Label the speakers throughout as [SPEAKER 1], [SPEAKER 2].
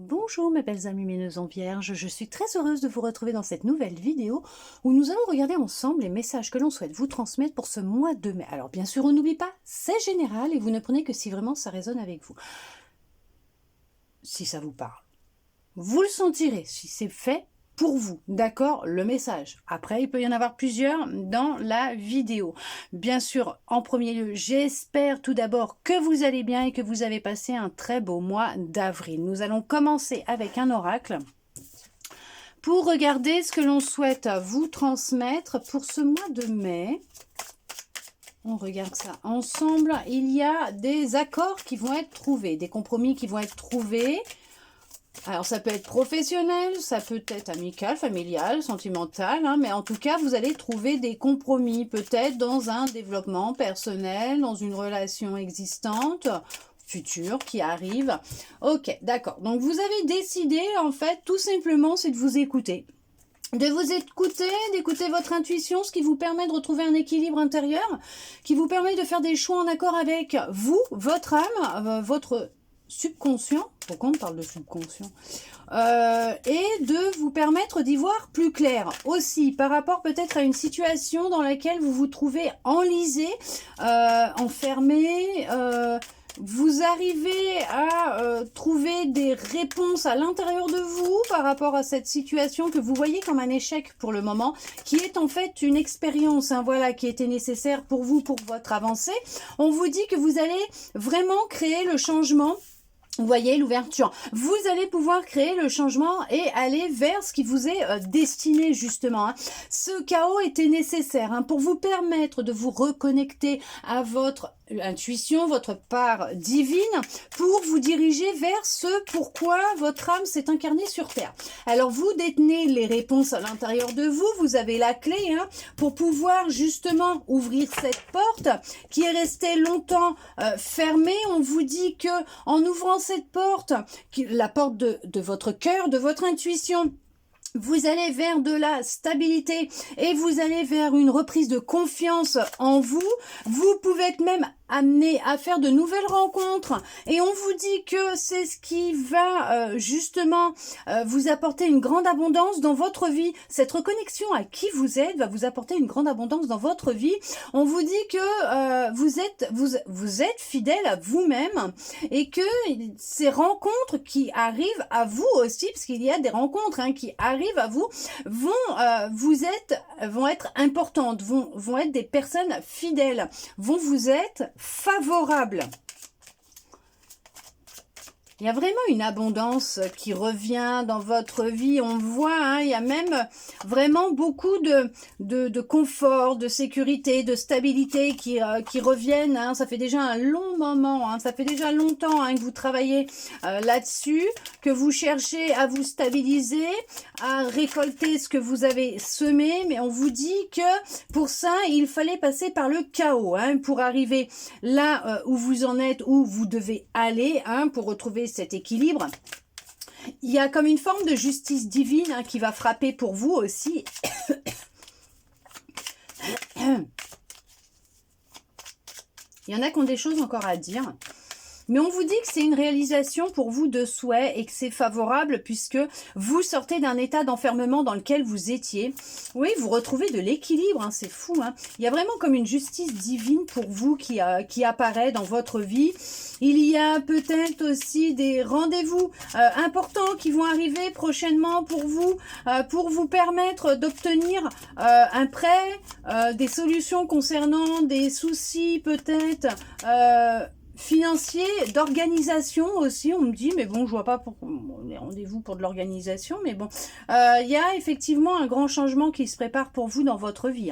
[SPEAKER 1] Bonjour mes belles âmes lumineuses en vierge, je suis très heureuse de vous retrouver dans cette nouvelle vidéo où nous allons regarder ensemble les messages que l'on souhaite vous transmettre pour ce mois de mai. Alors bien sûr on n'oublie pas, c'est général et vous ne prenez que si vraiment ça résonne avec vous. Si ça vous parle. Vous le sentirez si c'est fait pour vous, d'accord, le message. Après, il peut y en avoir plusieurs dans la vidéo. Bien sûr, en premier lieu, j'espère tout d'abord que vous allez bien et que vous avez passé un très beau mois d'avril. Nous allons commencer avec un oracle pour regarder ce que l'on souhaite vous transmettre pour ce mois de mai. On regarde ça ensemble. Il y a des accords qui vont être trouvés, des compromis qui vont être trouvés. Alors ça peut être professionnel, ça peut être amical, familial, sentimental, hein, mais en tout cas vous allez trouver des compromis, peut-être dans un développement personnel, dans une relation existante, future, qui arrive. Ok, d'accord. Donc vous avez décidé, en fait, tout simplement, c'est de vous écouter. De vous écouter, d'écouter votre intuition, ce qui vous permet de retrouver un équilibre intérieur, qui vous permet de faire des choix en accord avec vous, votre âme, votre subconscient, pourquoi on parle de subconscient, et de vous permettre d'y voir plus clair aussi par rapport peut-être à une situation dans laquelle vous vous trouvez enlisé, enfermé, vous arrivez à trouver des réponses à l'intérieur de vous par rapport à cette situation que vous voyez comme un échec pour le moment, qui est en fait une expérience, hein, voilà, qui était nécessaire pour vous, pour votre avancée. On vous dit que vous allez vraiment créer le changement. Vous voyez l'ouverture. Vous allez pouvoir créer le changement et aller vers ce qui vous est destiné justement. Hein. Ce chaos était nécessaire pour vous permettre de vous reconnecter à votre intuition, votre part divine, pour vous diriger vers ce pourquoi votre âme s'est incarnée sur Terre. Alors vous détenez les réponses à l'intérieur de vous, vous avez la clé pour pouvoir justement ouvrir cette porte qui est restée longtemps fermée. On vous dit que en ouvrant cette porte, la porte de votre cœur, de votre intuition, vous allez vers de la stabilité et vous allez vers une reprise de confiance en vous. Vous pouvez être même amené à faire de nouvelles rencontres et on vous dit que c'est ce qui va justement vous apporter une grande abondance dans votre vie. Cette reconnexion à qui vous êtes va vous apporter une grande abondance dans votre vie. On vous dit que vous êtes fidèle à vous-même et que ces rencontres qui arrivent à vous aussi, parce qu'il y a des rencontres qui arrivent à vous, vont être importantes, vont être des personnes fidèles, vont vous être favorables. Il y a vraiment une abondance qui revient dans votre vie. On voit, il y a même vraiment beaucoup de confort, de sécurité, de stabilité qui reviennent. Ça fait déjà un long moment, ça fait déjà longtemps que vous travaillez là-dessus, que vous cherchez à vous stabiliser, à récolter ce que vous avez semé. Mais on vous dit que pour ça, il fallait passer par le chaos pour arriver là où vous en êtes, où vous devez aller pour retrouver cet équilibre. Il y a comme une forme de justice divine qui va frapper pour vous aussi. Il y en a qui ont des choses encore à dire. Mais on vous dit que c'est une réalisation pour vous de souhait et que c'est favorable puisque vous sortez d'un état d'enfermement dans lequel vous étiez. Oui, vous retrouvez de l'équilibre, c'est fou. Il y a vraiment comme une justice divine pour vous qui apparaît dans votre vie. Il y a peut-être aussi des rendez-vous importants qui vont arriver prochainement pour vous permettre d'obtenir un prêt, des solutions concernant des soucis peut-être financier, d'organisation aussi. On me dit, mais bon, je vois pas pourquoi on est rendez-vous pour de l'organisation, mais bon, il y a effectivement un grand changement qui se prépare pour vous dans votre vie.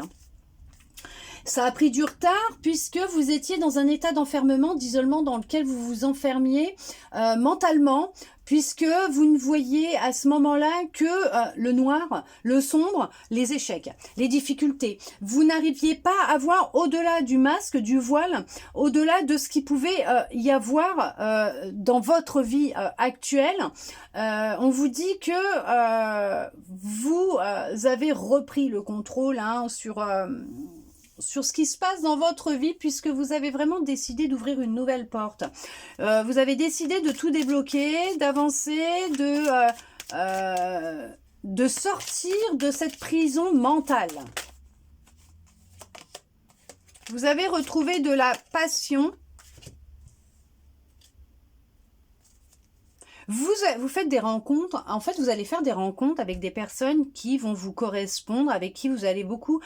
[SPEAKER 1] Ça a pris du retard puisque vous étiez dans un état d'enfermement, d'isolement dans lequel vous vous enfermiez mentalement, puisque vous ne voyez à ce moment-là que le noir, le sombre, les échecs, les difficultés. Vous n'arriviez pas à voir au-delà du masque, du voile, au-delà de ce qui pouvait y avoir dans votre vie actuelle. On vous dit que vous avez repris le contrôle sur sur ce qui se passe dans votre vie, puisque vous avez vraiment décidé d'ouvrir une nouvelle porte. Vous avez décidé de tout débloquer, d'avancer, de sortir de cette prison mentale. Vous avez retrouvé de la passion. Vous faites des rencontres, en fait vous allez faire des rencontres avec des personnes qui vont vous correspondre, avec qui vous allez beaucoup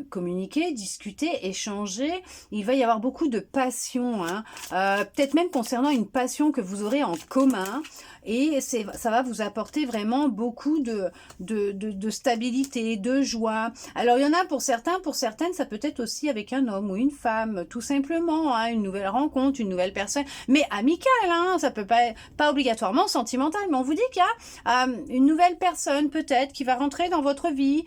[SPEAKER 1] communiquer, discuter, échanger. Il va y avoir beaucoup de passion, hein. Peut-être même concernant une passion que vous aurez en commun. Et ça va vous apporter vraiment beaucoup de stabilité, de joie. Alors il y en a pour certaines, ça peut être aussi avec un homme ou une femme, tout simplement, hein, une nouvelle rencontre, une nouvelle personne, mais amicale, hein, ça peut pas obligatoirement sentimental, mais on vous dit qu'il y a une nouvelle personne peut-être qui va rentrer dans votre vie.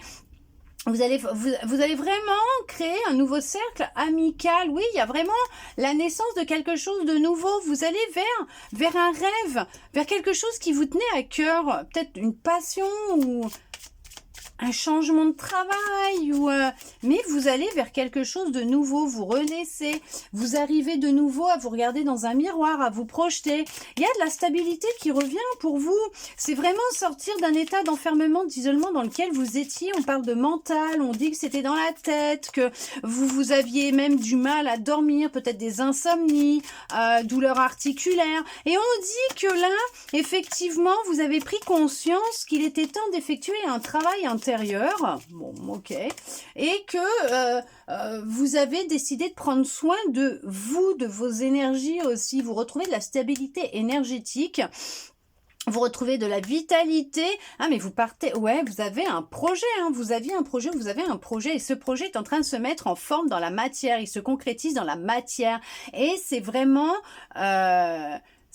[SPEAKER 1] Vous allez vraiment créer un nouveau cercle amical. Oui, il y a vraiment la naissance de quelque chose de nouveau. Vous allez vers un rêve, vers quelque chose qui vous tenait à cœur. Peut-être une passion ou un changement de travail, mais vous allez vers quelque chose de nouveau, vous renaissez, vous arrivez de nouveau à vous regarder dans un miroir, à vous projeter. Il y a de la stabilité qui revient pour vous. C'est vraiment sortir d'un état d'enfermement, d'isolement dans lequel vous étiez. On parle de mental, on dit que c'était dans la tête, que vous aviez même du mal à dormir, peut-être des insomnies, douleurs articulaires. Et on dit que là, effectivement, vous avez pris conscience qu'il était temps d'effectuer un travail intérieur. Bon, ok. Et que vous avez décidé de prendre soin de vous, de vos énergies aussi. Vous retrouvez de la stabilité énergétique. Vous retrouvez de la vitalité. Ah, mais vous partez... Ouais, vous avez un projet. Hein, vous aviez un projet, vous avez un projet. Et ce projet est en train de se mettre en forme dans la matière. Il se concrétise dans la matière. Et c'est vraiment...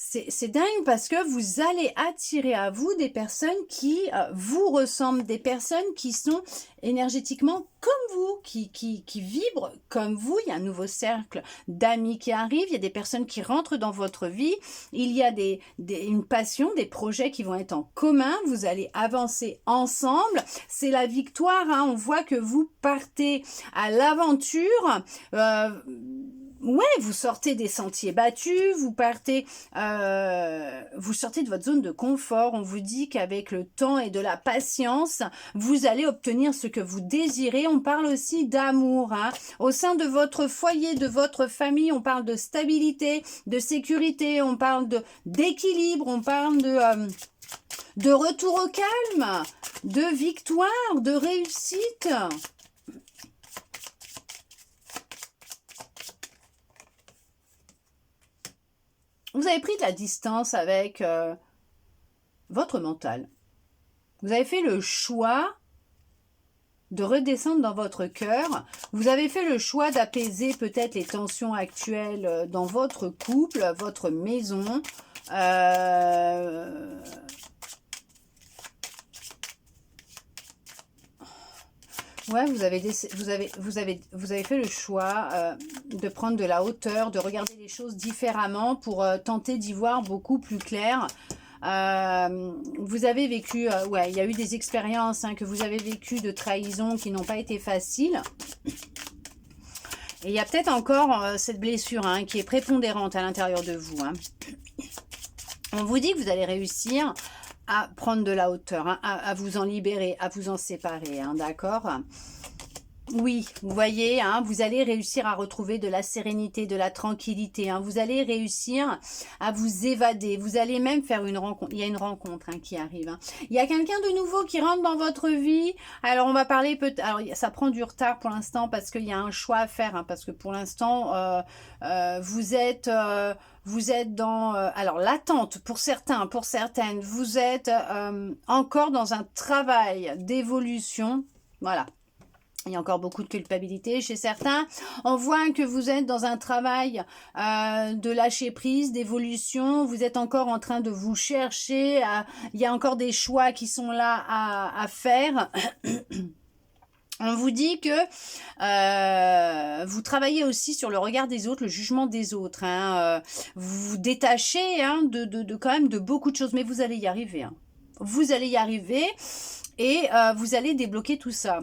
[SPEAKER 1] C'est dingue parce que vous allez attirer à vous des personnes qui vous ressemblent, des personnes qui sont énergétiquement comme vous, qui vibrent comme vous. Il y a un nouveau cercle d'amis qui arrive, il y a des personnes qui rentrent dans votre vie, il y a une passion, des projets qui vont être en commun, vous allez avancer ensemble. C'est la victoire, hein. On voit que vous partez à l'aventure. Ouais, vous sortez des sentiers battus, vous sortez de votre zone de confort. On vous dit qu'avec le temps et de la patience, vous allez obtenir ce que vous désirez. On parle aussi d'amour, hein. Au sein de votre foyer, de votre famille, on parle de stabilité, de sécurité, on parle d'équilibre, on parle de retour au calme, de victoire, de réussite. Vous avez pris de la distance avec votre mental. Vous avez fait le choix de redescendre dans votre cœur. Vous avez fait le choix d'apaiser peut-être les tensions actuelles dans votre couple, votre maison. Ouais, vous avez fait le choix de prendre de la hauteur, de regarder les choses différemment pour tenter d'y voir beaucoup plus clair. Vous avez vécu, ouais, il y a eu des expériences que vous avez vécues de trahison qui n'ont pas été faciles. Et il y a peut-être encore cette blessure qui est prépondérante à l'intérieur de vous. On vous dit que vous allez réussir à prendre de la hauteur, à vous en libérer, à vous en séparer, d'accord ? Oui, vous voyez, vous allez réussir à retrouver de la sérénité, de la tranquillité. Vous allez réussir à vous évader. Vous allez même faire une rencontre. Il y a une rencontre qui arrive. Il y a quelqu'un de nouveau qui rentre dans votre vie. Alors, on va parler peut-être... Alors, ça prend du retard pour l'instant parce qu'il y a un choix à faire. Parce que pour l'instant, vous êtes dans... alors, l'attente pour certains, pour certaines. Vous êtes encore dans un travail d'évolution. Voilà. Il y a encore beaucoup de culpabilité chez certains. On voit que vous êtes dans un travail de lâcher prise, d'évolution. Vous êtes encore en train de vous chercher. Il y a encore des choix qui sont là à faire. On vous dit que vous travaillez aussi sur le regard des autres, le jugement des autres. Vous vous détachez de quand même de beaucoup de choses. Mais vous allez y arriver. Vous allez y arriver et vous allez débloquer tout ça.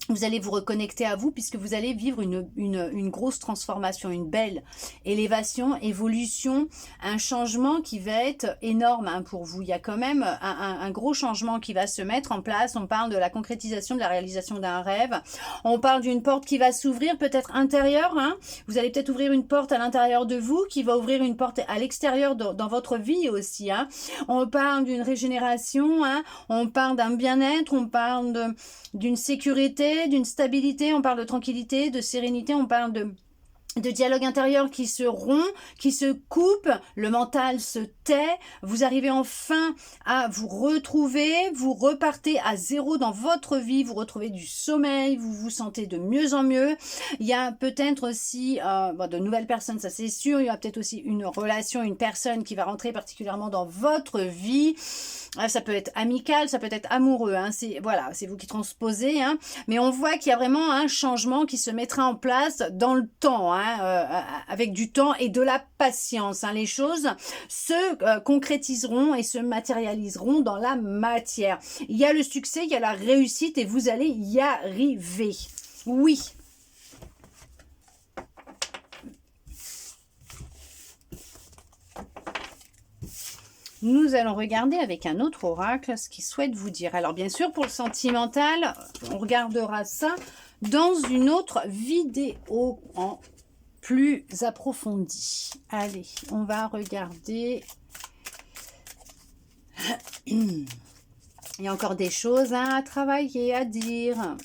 [SPEAKER 1] Vous allez vous reconnecter à vous puisque vous allez vivre une grosse transformation, une belle élévation, évolution, un changement qui va être énorme hein, pour vous. Il y a quand même un gros changement qui va se mettre en place. On parle de la concrétisation, de la réalisation d'un rêve. On parle d'une porte qui va s'ouvrir, peut-être intérieure. Hein. Vous allez peut-être ouvrir une porte à l'intérieur de vous qui va ouvrir une porte à l'extérieur dans votre vie aussi. Hein. On parle d'une régénération, hein. On parle d'un bien-être, on parle d'une sécurité, d'une stabilité, on parle de tranquillité, de sérénité, on parle de dialogue intérieur qui se rompt, qui se coupe, le mental se tait, vous arrivez enfin à vous retrouver, vous repartez à zéro dans votre vie, vous retrouvez du sommeil, vous vous sentez de mieux en mieux. Il y a peut-être aussi de nouvelles personnes, ça c'est sûr, il y a peut-être aussi une relation, une personne qui va rentrer particulièrement dans votre vie. Ça peut être amical, ça peut être amoureux, hein. C'est vous qui transposez, hein. Mais on voit qu'il y a vraiment un changement qui se mettra en place dans le temps, hein, avec du temps et de la patience. Hein. Les choses se concrétiseront et se matérialiseront dans la matière. Il y a le succès, il y a la réussite et vous allez y arriver. Oui. Nous allons regarder avec un autre oracle ce qu'il souhaite vous dire. Alors bien sûr, pour le sentimental, on regardera ça dans une autre vidéo en plus approfondie. Allez, on va regarder. Il y a encore des choses à travailler, à dire.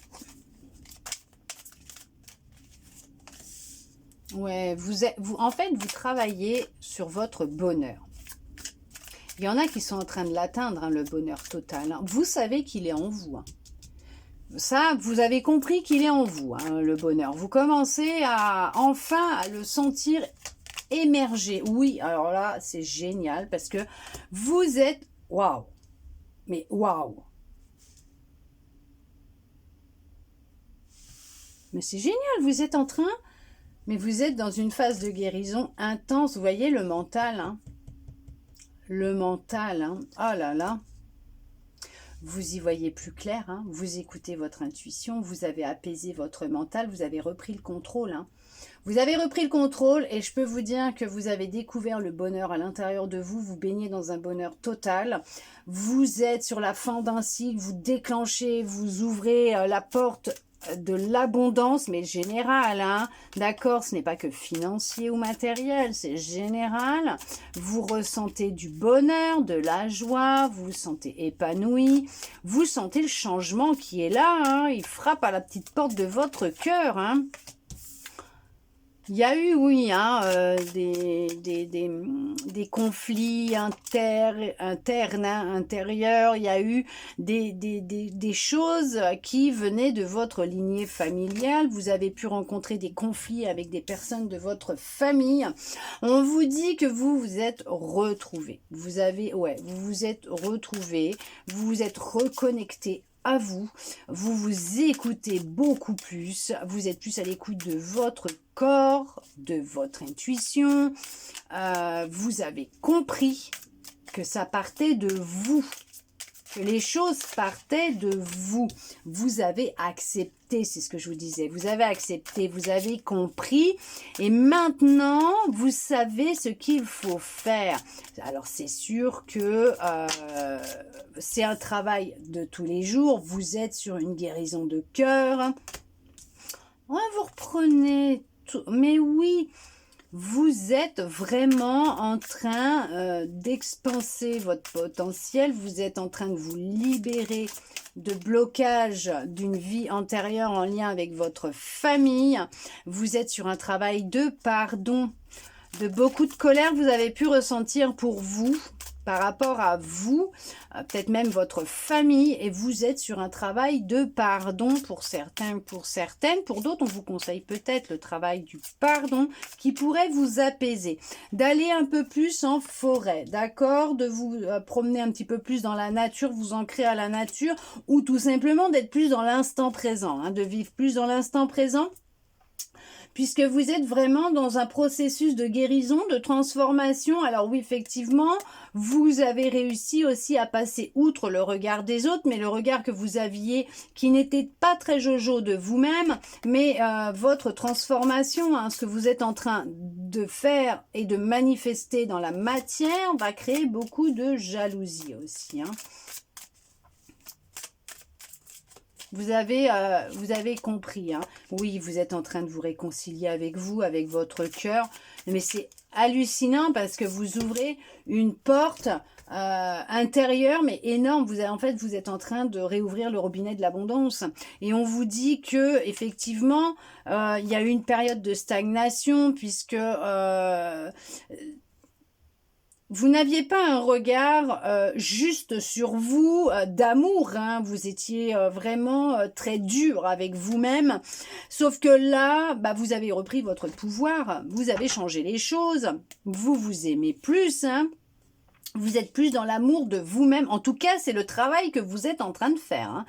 [SPEAKER 1] Ouais, en fait, vous travaillez sur votre bonheur. Il y en a qui sont en train de l'atteindre, hein, le bonheur total. Hein. Vous savez qu'il est en vous. Hein. Ça, vous avez compris qu'il est en vous, hein, le bonheur. Vous commencez enfin à le sentir émerger. Oui, alors là, c'est génial parce que vous êtes... Waouh! Mais waouh! Mais c'est génial, vous êtes en train... Mais vous êtes dans une phase de guérison intense. Vous voyez le mental, hein? Le mental, hein. Oh là là, vous y voyez plus clair, hein. Vous écoutez votre intuition, vous avez apaisé votre mental, vous avez repris le contrôle. Hein. Vous avez repris le contrôle et je peux vous dire que vous avez découvert le bonheur à l'intérieur de vous, vous baignez dans un bonheur total. Vous êtes sur la fin d'un cycle, vous déclenchez, vous ouvrez la porte de l'abondance, mais générale, hein, d'accord, ce n'est pas que financier ou matériel, c'est général. Vous ressentez du bonheur, de la joie, vous vous sentez épanoui, vous sentez le changement qui est là, hein, il frappe à la petite porte de votre cœur, hein. Il y a eu, oui, hein, des conflits internes, hein, intérieurs. Il y a eu des choses qui venaient de votre lignée familiale. Vous avez pu rencontrer des conflits avec des personnes de votre famille. On vous dit que vous vous êtes retrouvés. Vous vous êtes retrouvés. Vous vous êtes reconnectés à vous, vous écoutez beaucoup plus, vous êtes plus à l'écoute de votre corps, de votre intuition, vous avez compris que ça partait de vous, que les choses partaient de vous, vous avez accepté, c'est ce que je vous disais, vous avez accepté, vous avez compris, et maintenant, vous savez ce qu'il faut faire. Alors, c'est sûr que c'est un travail de tous les jours, vous êtes sur une guérison de cœur, ouais, vous reprenez tout, mais oui, vous êtes vraiment en train d'expanser votre potentiel, vous êtes en train de vous libérer de blocage d'une vie antérieure en lien avec votre famille, vous êtes sur un travail de pardon, de beaucoup de colère vous avez pu ressentir pour vous, par rapport à vous, peut-être même votre famille, et vous êtes sur un travail de pardon pour certains, pour certaines. Pour d'autres, on vous conseille peut-être le travail du pardon qui pourrait vous apaiser. D'aller un peu plus en forêt, d'accord? De vous promener un petit peu plus dans la nature, vous ancrer à la nature, ou tout simplement d'être plus dans l'instant présent, hein, de vivre plus dans l'instant présent. puisque vous êtes vraiment dans un processus de guérison, de transformation. Alors oui, effectivement, vous avez réussi aussi à passer outre le regard des autres, mais le regard que vous aviez qui n'était pas très jojo de vous-même, mais votre transformation, hein, ce que vous êtes en train de faire et de manifester dans la matière va créer beaucoup de jalousie aussi, hein. Vous avez compris, hein. Oui, vous êtes en train de vous réconcilier avec vous, avec votre cœur, mais c'est hallucinant parce que vous ouvrez une porte intérieure, mais énorme. En fait, vous êtes en train de réouvrir le robinet de l'abondance. Et on vous dit que effectivement, il y a eu une période de stagnation puisque vous n'aviez pas un regard juste sur vous, d'amour, hein. Vous étiez vraiment très dur avec vous-même. Sauf que là, bah, vous avez repris votre pouvoir, vous avez changé les choses, vous vous aimez plus, hein. Vous êtes plus dans l'amour de vous-même. En tout cas, c'est le travail que vous êtes en train de faire, hein.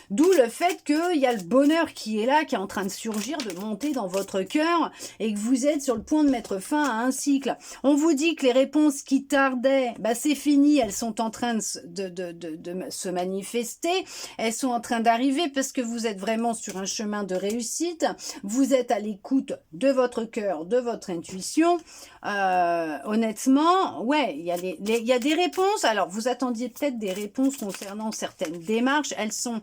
[SPEAKER 1] D'où le fait qu'il y a le bonheur qui est là, qui est en train de surgir, de monter dans votre cœur et que vous êtes sur le point de mettre fin à un cycle. On vous dit que les réponses qui tardaient, bah, c'est fini. Elles sont en train de se manifester. Elles sont en train d'arriver parce que vous êtes vraiment sur un chemin de réussite. Vous êtes à l'écoute de votre cœur, de votre intuition. Honnêtement, ouais, il y a des réponses. Alors, vous attendiez peut-être des réponses concernant certaines démarches. Elles sont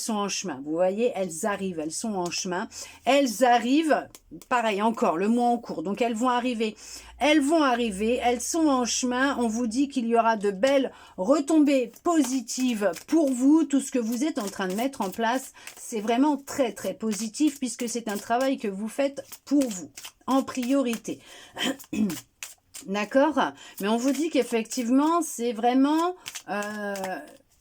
[SPEAKER 1] en chemin. Vous voyez, elles arrivent, elles sont en chemin. Elles arrivent, pareil, encore, le mois en cours. Donc, elles vont arriver. Elles vont arriver, elles sont en chemin. On vous dit qu'il y aura de belles retombées positives pour vous. Tout ce que vous êtes en train de mettre en place, c'est vraiment très, très positif puisque c'est un travail que vous faites pour vous, en priorité. D'accord? Mais on vous dit qu'effectivement, c'est vraiment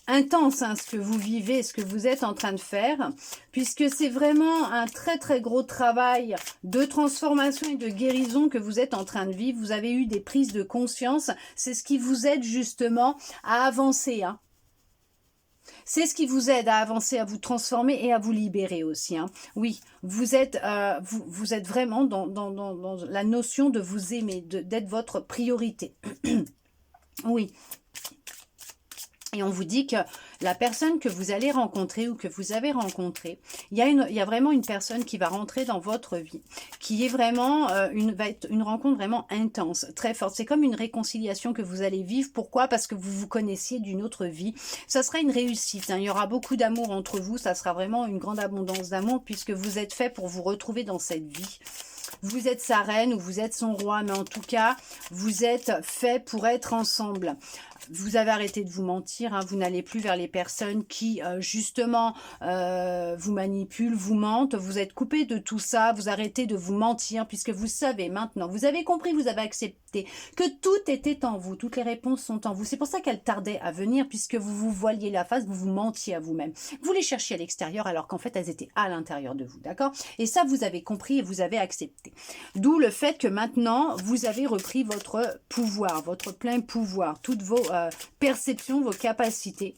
[SPEAKER 1] intense, hein, ce que vous vivez, ce que vous êtes en train de faire, puisque c'est vraiment un très très gros travail de transformation et de guérison que vous êtes en train de vivre. Vous avez eu des prises de conscience, c'est ce qui vous aide justement à avancer, hein. C'est ce qui vous aide à avancer, à vous transformer et à vous libérer aussi, hein. Oui, vous êtes vraiment dans la notion de vous aimer, d'être votre priorité. Oui. Et on vous dit que la personne que vous allez rencontrer ou que vous avez rencontré, il y a vraiment une personne qui va rentrer dans votre vie, qui est vraiment va être une rencontre vraiment intense, très forte. C'est comme une réconciliation que vous allez vivre. Pourquoi? Parce que vous vous connaissiez d'une autre vie. Ça sera une réussite, hein. Il y aura beaucoup d'amour entre vous. Ça sera vraiment une grande abondance d'amour puisque vous êtes fait pour vous retrouver dans cette vie. Vous êtes sa reine ou vous êtes son roi, mais en tout cas, vous êtes fait pour être ensemble. Vous avez arrêté de vous mentir, hein. Vous n'allez plus vers les personnes qui, justement, vous manipulent, vous mentent. Vous êtes coupé de tout ça, vous arrêtez de vous mentir, puisque vous savez maintenant, vous avez compris, vous avez accepté que tout était en vous, toutes les réponses sont en vous. C'est pour ça qu'elles tardaient à venir, puisque vous vous voiliez la face, vous vous mentiez à vous-même. Vous les cherchiez à l'extérieur, alors qu'en fait, elles étaient à l'intérieur de vous, d'accord? Et ça, vous avez compris et vous avez accepté. D'où le fait que maintenant, vous avez repris votre pouvoir, votre plein pouvoir, toutes vos perceptions, vos capacités,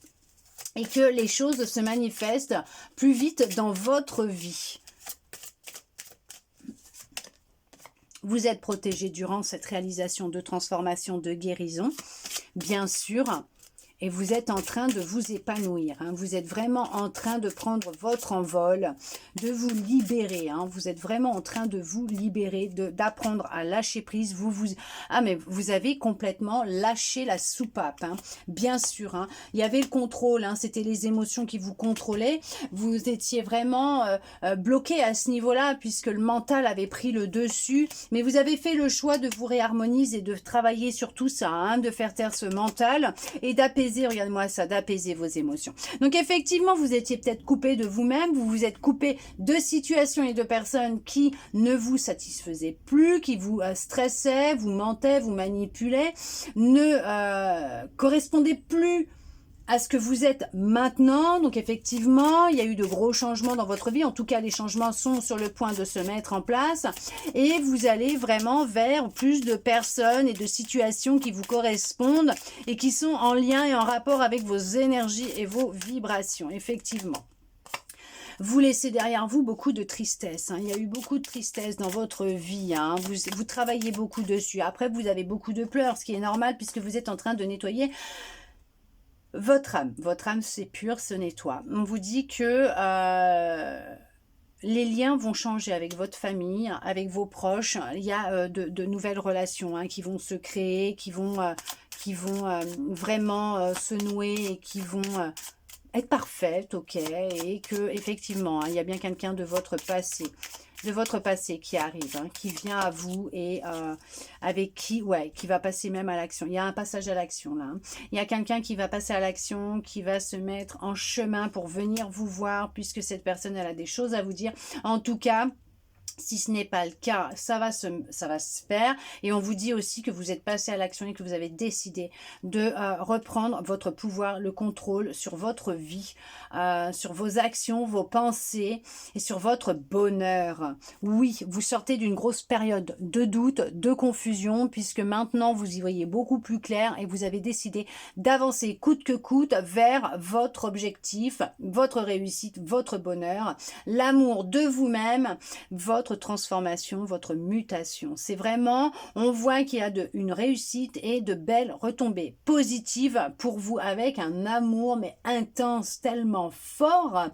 [SPEAKER 1] et que les choses se manifestent plus vite dans votre vie. Vous êtes protégé durant cette réalisation de transformation, de guérison, bien sûr. Et vous êtes en train de vous épanouir, hein. Vous êtes vraiment en train de prendre votre envol, de vous libérer, hein. Vous êtes vraiment en train de vous libérer, d'apprendre à lâcher prise. Mais vous avez complètement lâché la soupape, hein. Bien sûr, hein. Il y avait le contrôle, hein. C'était les émotions qui vous contrôlaient. Vous étiez vraiment bloqué à ce niveau-là puisque le mental avait pris le dessus. Mais vous avez fait le choix de vous réharmoniser, de travailler sur tout ça, hein, de faire taire ce mental et d'apaiser. Regardez-moi ça, d'apaiser vos émotions. Donc effectivement, vous étiez peut-être coupé de vous-même, vous vous êtes coupé de situations et de personnes qui ne vous satisfaisaient plus, qui vous stressaient, vous mentaient, vous manipulaient, ne correspondaient plus à ce que vous êtes maintenant. Donc effectivement, il y a eu de gros changements dans votre vie. En tout cas, les changements sont sur le point de se mettre en place. Et vous allez vraiment vers plus de personnes et de situations qui vous correspondent et qui sont en lien et en rapport avec vos énergies et vos vibrations, effectivement. Vous laissez derrière vous beaucoup de tristesse. Hein. Il y a eu beaucoup de tristesse dans votre vie. Hein. Vous travaillez beaucoup dessus. Après, vous avez beaucoup de pleurs, ce qui est normal puisque vous êtes en train de nettoyer votre âme. Votre âme, c'est pur, se nettoie. On vous dit que les liens vont changer avec votre famille, avec vos proches. Il y a de nouvelles relations hein, qui vont se créer, qui vont vraiment se nouer et qui vont être parfaites, ok, et que effectivement, hein, il y a bien quelqu'un de votre passé qui arrive, hein, qui vient à vous et avec qui va passer même à l'action. Il y a un passage à l'action là. Hein. Il y a quelqu'un qui va passer à l'action, qui va se mettre en chemin pour venir vous voir, puisque cette personne elle a des choses à vous dire. En tout cas, si ce n'est pas le cas, ça va se faire. Et on vous dit aussi que vous êtes passé à l'action et que vous avez décidé de reprendre votre pouvoir, le contrôle sur votre vie, sur vos actions, vos pensées et sur votre bonheur. Oui, vous sortez d'une grosse période de doute, de confusion, puisque maintenant vous y voyez beaucoup plus clair et vous avez décidé d'avancer coûte que coûte vers votre objectif, votre réussite, votre bonheur, l'amour de vous-même, votre transformation, votre mutation. C'est vraiment, on voit qu'il y a une réussite et de belles retombées positives pour vous avec un amour mais intense, tellement fort.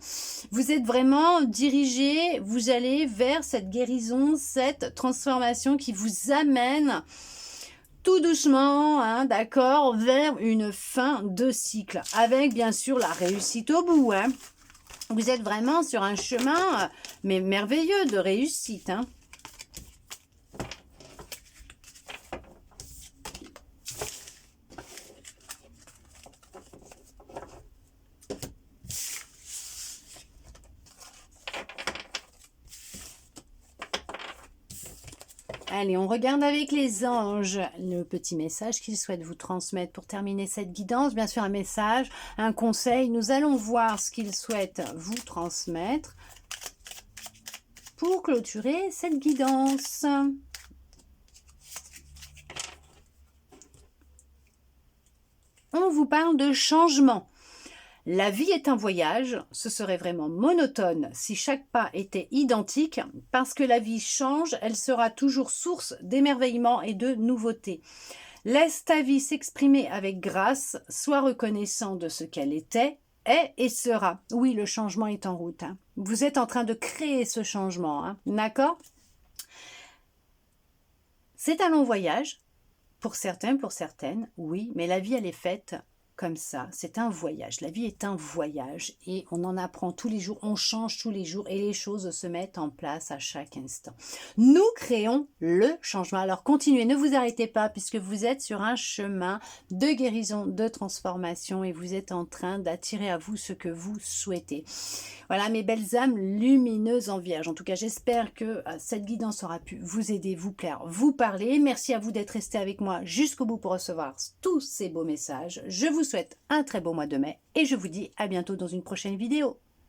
[SPEAKER 1] Vous êtes vraiment dirigé, vous allez vers cette guérison, cette transformation qui vous amène tout doucement, hein, d'accord, vers une fin de cycle avec bien sûr la réussite au bout, hein. Vous êtes vraiment sur un chemin mais merveilleux de réussite. Hein. Allez, on regarde avec les anges le petit message qu'ils souhaitent vous transmettre pour terminer cette guidance. Bien sûr, un message, un conseil. Nous allons voir ce qu'ils souhaitent vous transmettre pour clôturer cette guidance. On vous parle de changement. La vie est un voyage, ce serait vraiment monotone si chaque pas était identique, parce que la vie change, elle sera toujours source d'émerveillement et de nouveautés. Laisse ta vie s'exprimer avec grâce, sois reconnaissant de ce qu'elle était, est et sera. Oui, le changement est en route. Hein. Vous êtes en train de créer ce changement, hein. D'accord? C'est un long voyage, pour certains, pour certaines, oui, mais la vie, elle est faite comme ça, c'est un voyage. La vie est un voyage et on en apprend tous les jours, on change tous les jours et les choses se mettent en place à chaque instant. Nous créons le changement. Alors continuez, ne vous arrêtez pas puisque vous êtes sur un chemin de guérison, de transformation et vous êtes en train d'attirer à vous ce que vous souhaitez. Voilà mes belles âmes lumineuses en vierge. En tout cas, j'espère que cette guidance aura pu vous aider, vous plaire, vous parler. Merci à vous d'être resté avec moi jusqu'au bout pour recevoir tous ces beaux messages. Je vous souhaite un très beau mois de mai et je vous dis à bientôt dans une prochaine vidéo.